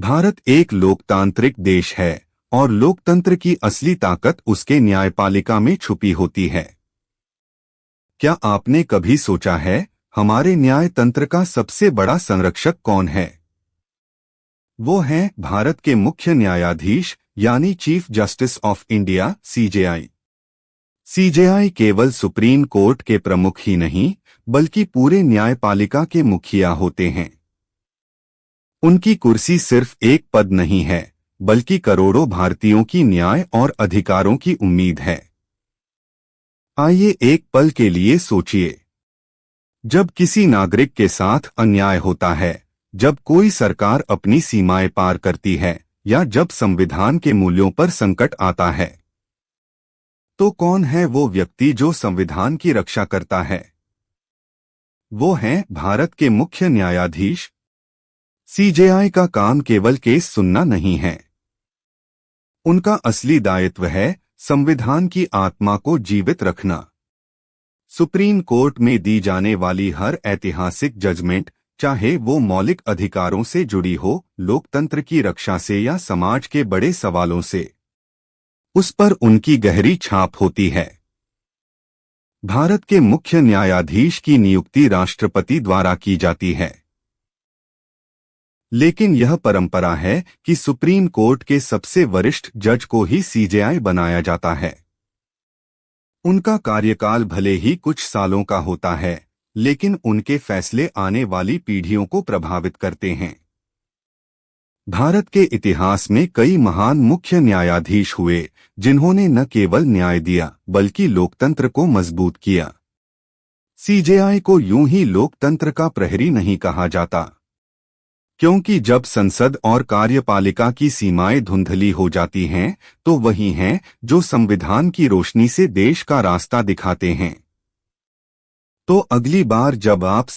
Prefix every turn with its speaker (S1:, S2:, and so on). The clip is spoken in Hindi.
S1: भारत एक लोकतांत्रिक देश है और लोकतंत्र की असली ताकत उसके न्यायपालिका में छुपी होती है। क्या आपने कभी सोचा है हमारे न्याय तंत्र का सबसे बड़ा संरक्षक कौन है? वो हैं भारत के मुख्य न्यायाधीश यानी chief justice of India CJI. CJI केवल सुप्रीम कोर्ट के प्रमुख ही नहीं बल्कि पूरे न्यायपालिका के मुखिया होते हैं। उनकी कुर्सी सिर्फ एक पद नहीं है बल्कि करोड़ों भारतीयों की न्याय और अधिकारों की उम्मीद है। आइए एक पल के लिए सोचिए, जब किसी नागरिक के साथ अन्याय होता है, जब कोई सरकार अपनी सीमाएं पार करती है या जब संविधान के मूल्यों पर संकट आता है, तो कौन है वो व्यक्ति जो संविधान की रक्षा करता है? वो हैं भारत के मुख्य न्यायाधीश। सीजेआई का काम केवल केस सुनना नहीं है। उनका असली दायित्व है संविधान की आत्मा को जीवित रखना। सुप्रीम कोर्ट में दी जाने वाली हर ऐतिहासिक जजमेंट, चाहे वो मौलिक अधिकारों से जुड़ी हो, लोकतंत्र की रक्षा से या समाज के बड़े सवालों से, उस पर उनकी गहरी छाप होती है। भारत के मुख्य न्यायाधीश की नियुक्ति राष्ट्रपति द्वारा की जाती है, लेकिन यह परंपरा है कि सुप्रीम कोर्ट के सबसे वरिष्ठ जज को ही सीजेआई बनाया जाता है। उनका कार्यकाल भले ही कुछ सालों का होता है, लेकिन उनके फैसले आने वाली पीढ़ियों को प्रभावित करते हैं। भारत के इतिहास में कई महान मुख्य न्यायाधीश हुए जिन्होंने न केवल न्याय दिया बल्कि लोकतंत्र को मजबूत किया। सीजेआई को यूं ही लोकतंत्र का प्रहरी नहीं कहा जाता, क्योंकि जब संसद और कार्यपालिका की सीमाएं धुंधली हो जाती हैं, तो वही हैं जो संविधान की रोशनी से देश का रास्ता दिखाते हैं। तो अगली बार जब आप